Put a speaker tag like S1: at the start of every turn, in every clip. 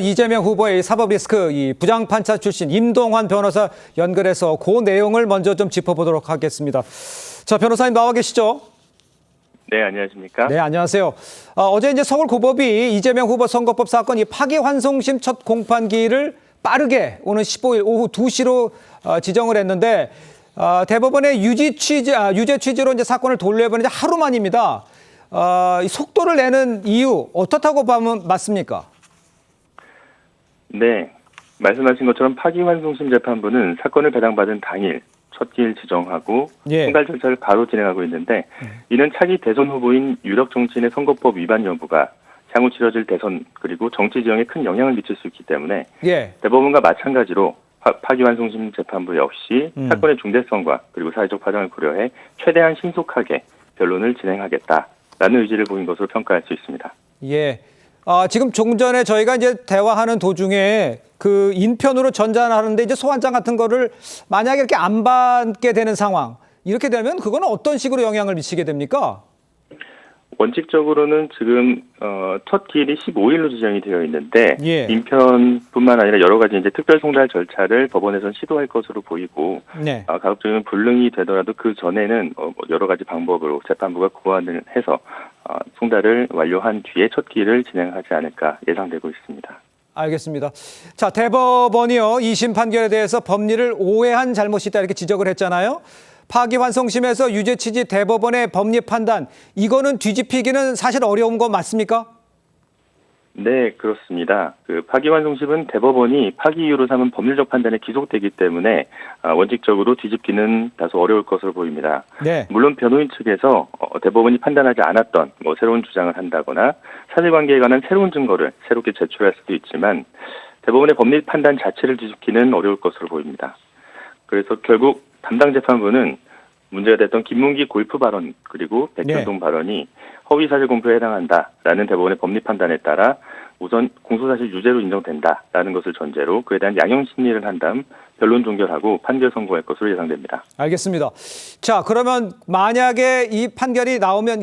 S1: 이재명 후보의 사법 리스크 이 부장판사 출신 임동환 변호사 연결해서 그 내용을 먼저 좀 짚어보도록 하겠습니다. 자, 변호사님 나와 계시죠?
S2: 네, 안녕하십니까?
S1: 네, 안녕하세요. 어제 이제 서울고법이 이재명 후보 선거법 사건 이 파기환송심 첫 공판기일을 빠르게 오는 15일 오후 2시로 지정을 했는데 대법원의 유죄 취지로 이제 사건을 돌려보는 이제 하루 만입니다. 이 속도를 내는 이유 어떻다고 보면 맞습니까?
S2: 네, 말씀하신 것처럼 파기환송심 재판부는 사건을 배당받은 당일 첫 기일 지정하고 송달 절차를 바로 진행하고 있는데 이는 차기 대선 후보인 유력 정치인의 선거법 위반 여부가 향후 치러질 대선 그리고 정치 지형에 큰 영향을 미칠 수 있기 때문에 대법원과 마찬가지로 파기환송심 재판부 역시 사건의 중대성과 그리고 사회적 파장을 고려해 최대한 신속하게 변론을 진행하겠다라는 의지를 보인 것으로 평가할 수 있습니다.
S1: 예. 지금 조금 전에 저희가 이제 대화하는 도중에 그 인편으로 전달하는데 이제 소환장 같은 거를 만약에 이렇게 안 받게 되는 상황, 이렇게 되면 그거는 어떤 식으로 영향을 미치게 됩니까?
S2: 원칙적으로는 지금 첫 기일이 15일로 지정이 되어 있는데 인편뿐만 아니라 여러 가지 이제 특별 송달 절차를 법원에서는 시도할 것으로 보이고 가급적이면 불능이 되더라도 그 전에는 여러 가지 방법으로 재판부가 고안을 해서 송달을 완료한 뒤에 첫 기일을 진행하지 않을까 예상되고 있습니다.
S1: 알겠습니다. 자, 대법원이요 2심 판결에 대해서 법리를 오해한 잘못이 있다 이렇게 지적을 했잖아요. 파기환송심에서 유죄 취지 대법원의 법리 판단, 이거는 뒤집히기는 사실 어려운 거 맞습니까?
S2: 네, 그렇습니다. 그 파기환송심은 대법원이 파기 이유로 삼은 법률적 판단에 기속되기 때문에 원칙적으로 뒤집기는 다소 어려울 것으로 보입니다. 물론 변호인 측에서 대법원이 판단하지 않았던 새로운 주장을 한다거나 사실관계에 관한 새로운 증거를 새롭게 제출할 수도 있지만 대법원의 법리 판단 자체를 뒤집기는 어려울 것으로 보입니다. 그래서 결국 담당 재판부는 문제가 됐던 김문기 골프 발언 그리고 백현동 발언이 허위사실 공표에 해당한다라는 대법원의 법리 판단에 따라 우선 공소사실 유죄로 인정된다라는 것을 전제로 그에 대한 양형 심리를 한 다음 변론 종결하고 판결 선고할 것으로 예상됩니다.
S1: 알겠습니다. 자, 그러면 만약에 이 판결이 나오면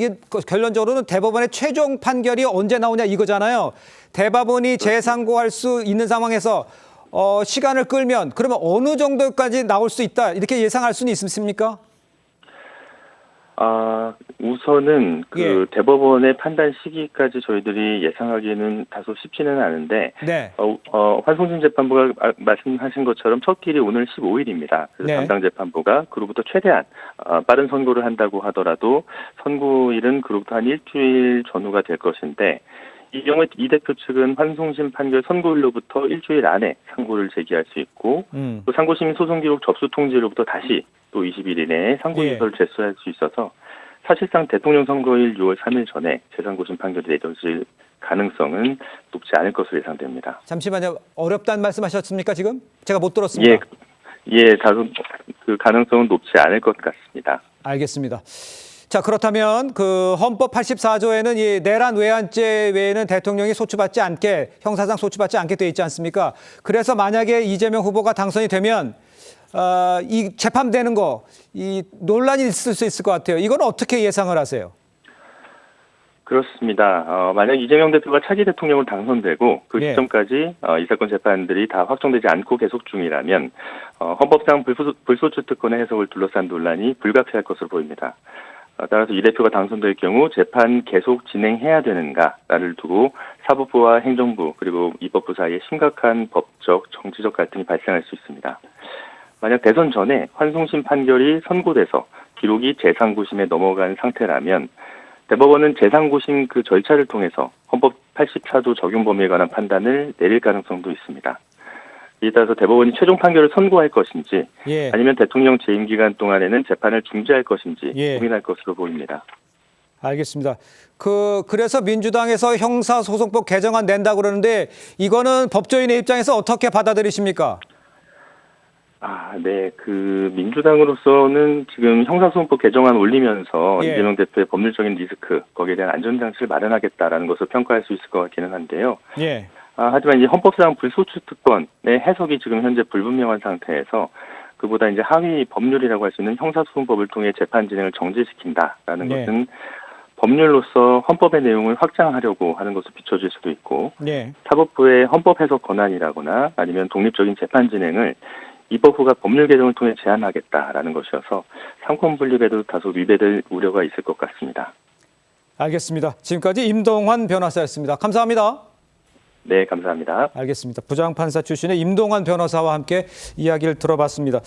S1: 결론적으로는 대법원의 최종 판결이 언제 나오냐 이거잖아요. 대법원이 재상고할 수 있는 상황에서 시간을 끌면 그러면 어느 정도까지 나올 수 있다 이렇게 예상할 수는 있습니까?
S2: 우선은 대법원의 판단 시기까지 저희들이 예상하기에는 다소 쉽지는 않은데 환송심 재판부가 말씀하신 것처럼 첫 기일이 오늘 15일입니다. 그래서 담당 재판부가 그로부터 최대한 빠른 선고를 한다고 하더라도 선고일은 그로부터 한 일주일 전후가 될 것인데 이 경우에 이 대표 측은 환송심 판결 선고일로부터 일주일 안에 상고를 제기할 수 있고 또 상고심의 소송기록 접수 통지로부터 다시 또 20일 이내에 상고유서를 제출할 수 있어서 사실상 대통령 선거일 6월 3일 전에 재상고심 판결이 내려질 가능성은 높지 않을 것으로 예상됩니다.
S1: 잠시만요. 어렵다는 말씀하셨습니까 지금? 제가 못 들었습니다.
S2: 다소 그 가능성은 높지 않을 것 같습니다.
S1: 알겠습니다. 자, 그렇다면 그 헌법 84조에는 이 내란 외환죄 외에는 대통령이 소추받지 않게 형사상 소추받지 않게 돼 있지 않습니까? 그래서 만약에 이재명 후보가 당선이 되면 이 재판되는 거 이 논란이 있을 수 있을 것 같아요. 이건 어떻게 예상을 하세요?
S2: 그렇습니다. 만약 이재명 대표가 차기 대통령으로 당선되고 그 시점까지 이 사건 재판들이 다 확정되지 않고 계속 중이라면 헌법상 불소추 특권의 해석을 둘러싼 논란이 불가피할 것으로 보입니다. 따라서 이 대표가 당선될 경우 재판 계속 진행해야 되는가를 두고 사법부와 행정부 그리고 입법부 사이에 심각한 법적, 정치적 갈등이 발생할 수 있습니다. 만약 대선 전에 환송심 판결이 선고돼서 기록이 재상고심에 넘어간 상태라면 대법원은 재상고심 그 절차를 통해서 헌법 84조 적용 범위에 관한 판단을 내릴 가능성도 있습니다. 이에 따라서 대법원이 최종 판결을 선고할 것인지 아니면 대통령 재임 기간 동안에는 재판을 중지할 것인지 고민할 것으로 보입니다.
S1: 알겠습니다. 그래서 민주당에서 형사소송법 개정안 낸다고 그러는데 이거는 법조인의 입장에서 어떻게 받아들이십니까?
S2: 그 민주당으로서는 지금 형사소송법 개정안 올리면서 이재명 대표의 법률적인 리스크, 거기에 대한 안전장치를 마련하겠다라는 것을 평가할 수 있을 것 같기는 한데요. 하지만 이제 헌법상 불소추 특권의 해석이 지금 현재 불분명한 상태에서 그보다 이제 하위 법률이라고 할 수 있는 형사소송법을 통해 재판 진행을 정지시킨다라는 것은 법률로서 헌법의 내용을 확장하려고 하는 것으로 비춰질 수도 있고
S1: 예.
S2: 사법부의 헌법 해석 권한이라거나 아니면 독립적인 재판 진행을 입법 후가 법률 개정을 통해 제한하겠다라는 것이어서 상권 분립에도 다소 위배될 우려가 있을 것 같습니다.
S1: 알겠습니다. 지금까지 임동환 변호사였습니다. 감사합니다.
S2: 네, 감사합니다.
S1: 알겠습니다. 부장판사 출신의 임동환 변호사와 함께 이야기를 들어봤습니다.